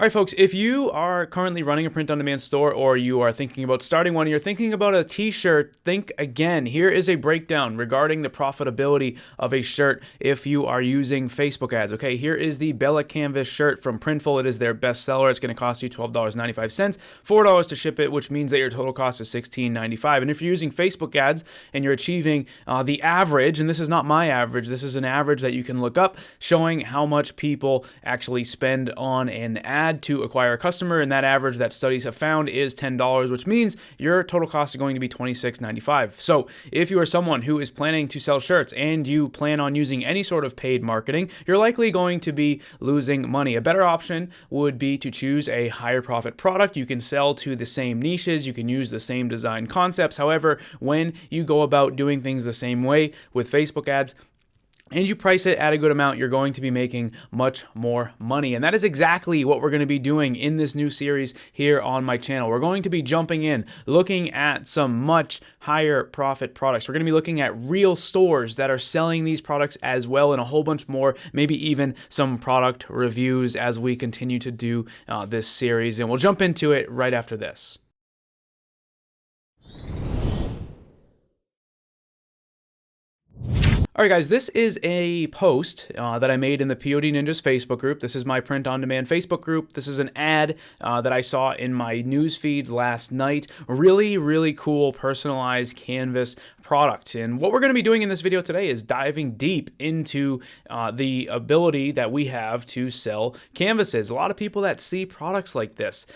All right, folks, if you are currently running a print-on-demand store or you are thinking about starting one, you're thinking about a t-shirt, think again. Here is a breakdown regarding the profitability of a shirt if you are using Facebook ads. Okay, here is the Bella Canvas shirt from Printful. It is their best seller. It's going to cost you $12.95, $4 to ship it, which means that your total cost is $16.95. And if you're using Facebook ads and you're achieving the average, and this is not my average, this is an average that you can look up showing how much people actually spend on an ad to acquire a customer, and that average that studies have found is $10, which means your total cost is going to be $26.95. So if you are someone who is planning to sell shirts and you plan on using any sort of paid marketing, you're likely going to be losing money. A better option would be to choose a higher profit product. You can sell to the same niches, you can use the same design concepts. However, when you go about doing things the same way with Facebook ads, and you price it at a good amount, you're going to be making much more money. And that is exactly what we're going to be doing in this new series here on my channel. We're going to be jumping in, looking at some much higher profit products. We're going to be looking at real stores that are selling these products as well, and a whole bunch more, maybe even some product reviews as we continue to do this series. And we'll jump into it right after this. All right, guys, this is a post that I made in the POD Ninjas Facebook group. This is my print-on-demand Facebook group. This is an ad that I saw in my news feeds last night. Really, really cool personalized canvas product. And what we're going to be doing in this video today is diving deep into the ability that we have to sell canvases. A lot of people that see products like this,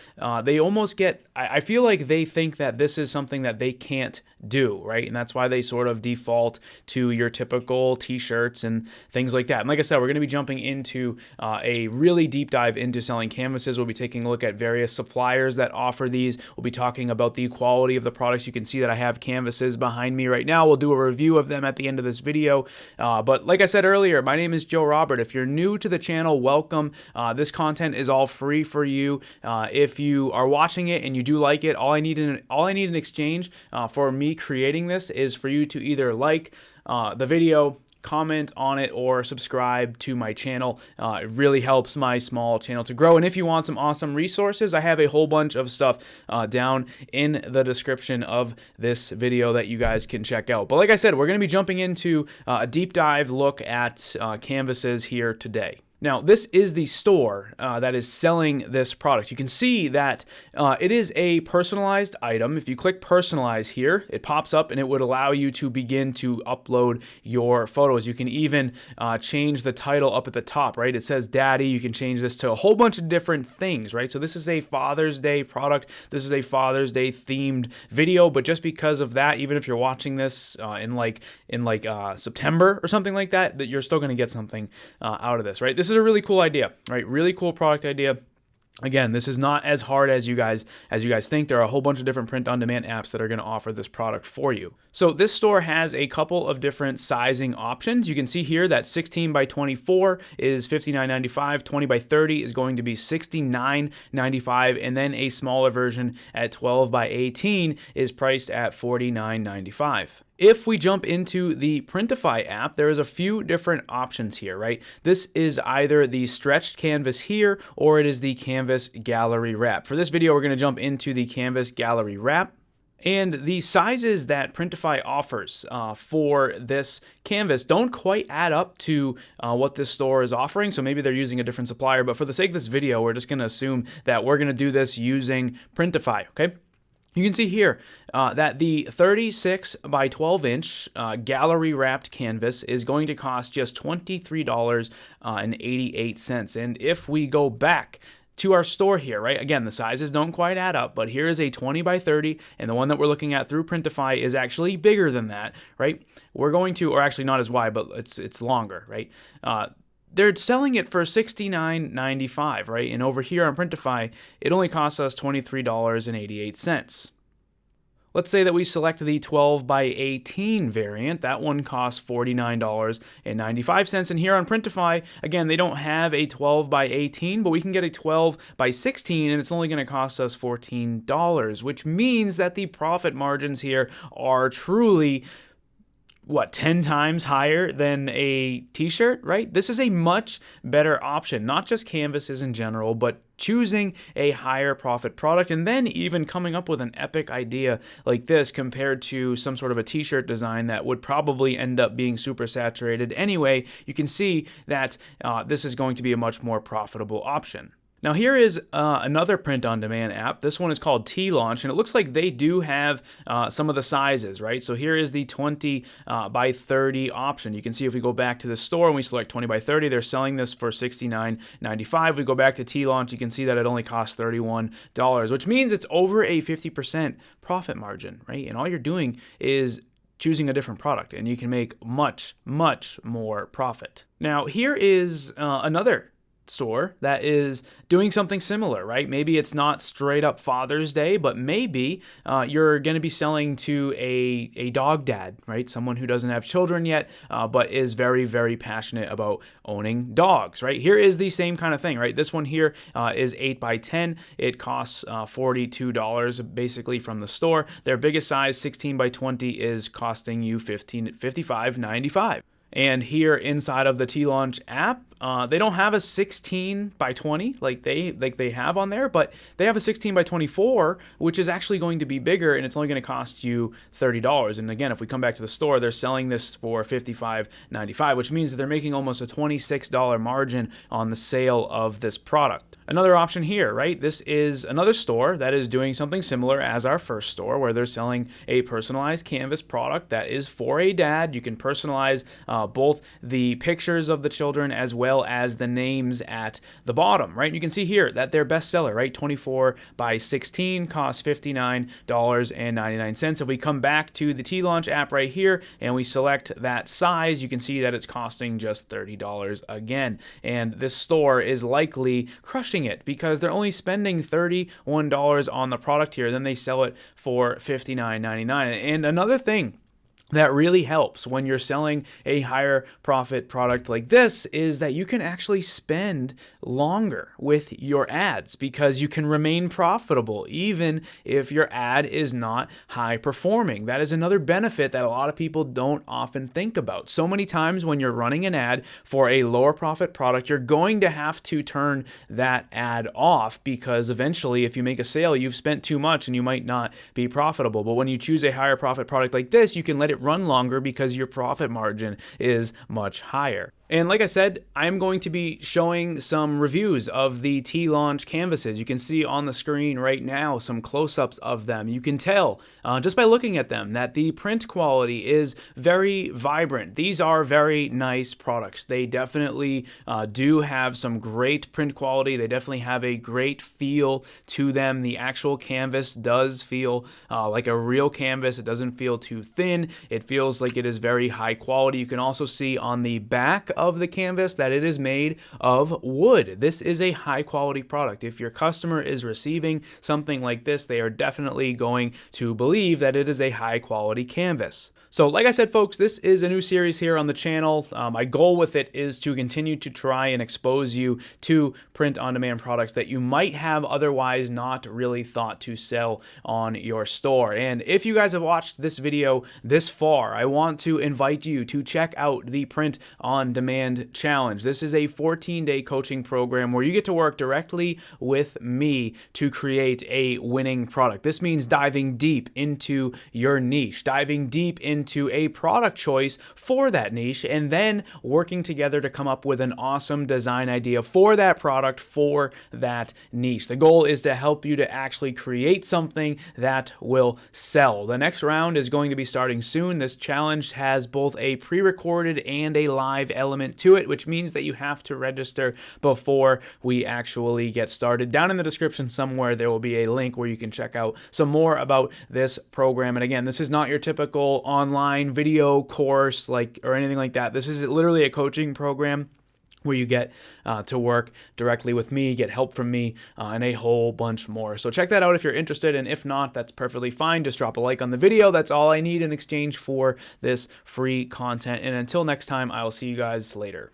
they almost get, I feel like they think that this is something that they can't do, right? And that's why they sort of default to your typical t-shirts and things like that. And like I said, we're going to be jumping into a really deep dive into selling canvases. We'll be taking a look at various suppliers that offer these. We'll be talking about the quality of the products. You can see that I have canvases behind me right now. We'll do a review of them at the end of this video. But like I said earlier, my name is Joe Robert. If you're new to the channel, welcome. This content is all free for you. If you are watching it and you do like it, all I need in exchange for me creating this is for you to either like the video, comment on it, or subscribe to my channel. It really helps my small channel to grow. And if you want some awesome resources, I have a whole bunch of stuff down in the description of this video that you guys can check out. But like I said, we're going to be jumping into a deep dive look at canvases here today. Now, this is the store that is selling this product. You can see that it is a personalized item. If you click personalize here, it pops up and it would allow you to begin to upload your photos. You can even change the title up at the top, right? It says daddy. You can change this to a whole bunch of different things, right? So this is a Father's Day product. This is a Father's Day themed video, but just because of that, even if you're watching this in September or something like that, that you're still going to get something out of this, right? This is a really cool idea, right? Really cool product idea. Again, this is not as hard as you guys think. There are a whole bunch of different print-on-demand apps that are going to offer this product for you. So this store has a couple of different sizing options. You can see here that 16 by 24 is $59.95, 20 by 30 is going to be $69.95, and then a smaller version at 12 by 18 is priced at $49.95. If we jump into the Printify app, there's a few different options here, right? This is either the stretched canvas here, or it is the canvas gallery wrap. For this video, we're going to jump into the canvas gallery wrap. And the sizes that Printify offers for this canvas don't quite add up to what this store is offering. So maybe they're using a different supplier, but for the sake of this video, we're just going to assume that we're going to do this using Printify, okay? You can see here that the 36 by 12 inch gallery wrapped canvas is going to cost just $23.88. And if we go back to our store here, right? Again, the sizes don't quite add up, but here is a 20 by 30, and the one that we're looking at through Printify is actually bigger than that, right? We're going to, or actually not as wide, but it's longer, right? They're selling it for $69.95, right? And over here on Printify, it only costs us $23.88. Let's say that we select the 12 by 18 variant. That one costs $49.95. And here on Printify, again, they don't have a 12 by 18, but we can get a 12 by 16, and it's only going to cost us $14, which means that the profit margins here are truly 10 times higher than a t-shirt, right? This is a much better option, not just canvases in general, but choosing a higher profit product and then even coming up with an epic idea like this compared to some sort of a t-shirt design that would probably end up being super saturated anyway. You can see that this is going to be a much more profitable option. Now here is another print-on-demand app. This one is called T-Launch, and it looks like they do have some of the sizes, right? So here is the 20 by 30 option. You can see if we go back to the store and we select 20 by 30, they're selling this for $69.95. We go back to T-Launch, you can see that it only costs $31, which means it's over a 50% profit margin, right? And all you're doing is choosing a different product, and you can make much, much more profit. Now here is another store that is doing something similar, right? Maybe it's not straight up Father's Day, but maybe you're going to be selling to a dog dad, right? Someone who doesn't have children yet, but is very, very passionate about owning dogs, right? Here is the same kind of thing, right? This one here is 8 by 10. It costs $42 basically from the store. Their biggest size, 16 by 20, is costing you $55.95. And here inside of the T-Launch app, they don't have a 16 by 20 like they have on there, but they have a 16 by 24, which is actually going to be bigger, and it's only going to cost you $30. And again, if we come back to the store, they're selling this for $55.95, which means that they're making almost a $26 margin on the sale of this product. Another option here, right? This is another store that is doing something similar as our first store, where they're selling a personalized canvas product that is for a dad. You can personalize both the pictures of the children as well as the names at the bottom, right? You can see here that their bestseller, right? 24 by 16 costs $59.99. If we come back to the T-Launch app right here and we select that size, you can see that it's costing just $30 again. And this store is likely crushing it because they're only spending $31 on the product here. Then they sell it for $59.99. And another thing that really helps when you're selling a higher profit product like this is that you can actually spend longer with your ads because you can remain profitable even if your ad is not high performing. That is another benefit that a lot of people don't often think about. So many times when you're running an ad for a lower profit product, you're going to have to turn that ad off because eventually if you make a sale, you've spent too much and you might not be profitable. But when you choose a higher profit product like this, you can let it run longer because your profit margin is much higher. And like I said, I'm going to be showing some reviews of the T-Launch canvases. You can see on the screen right now some close-ups of them. You can tell just by looking at them that the print quality is very vibrant. These are very nice products. They definitely do have some great print quality. They definitely have a great feel to them. The actual canvas does feel like a real canvas. It doesn't feel too thin. It feels like it is very high quality. You can also see on the back of the canvas that it is made of wood. This is a high quality product. If your customer is receiving something like this, they are definitely going to believe that it is a high quality canvas. So like I said, folks, this is a new series here on the channel. My goal with it is to continue to try and expose you to print-on-demand products that you might have otherwise not really thought to sell on your store. And if you guys have watched this video this far, I want to invite you to check out the Print-on-Demand Challenge. This is a 14-day coaching program where you get to work directly with me to create a winning product. This means diving deep into your niche, diving deep into a product choice for that niche, and then working together to come up with an awesome design idea for that product for that niche. The goal is to help you to actually create something that will sell. The next round is going to be starting soon. This challenge has both a pre-recorded and a live element to it, which means that you have to register before we actually get started. Down in the description somewhere, there will be a link where you can check out some more about this program. And again, this is not your typical online video course or anything like that. This is literally a coaching program where you get to work directly with me, get help from me, and a whole bunch more. So check that out if you're interested, and if not, that's perfectly fine. Just drop a like on the video. That's all I need in exchange for this free content. And until next time, I'll see you guys later.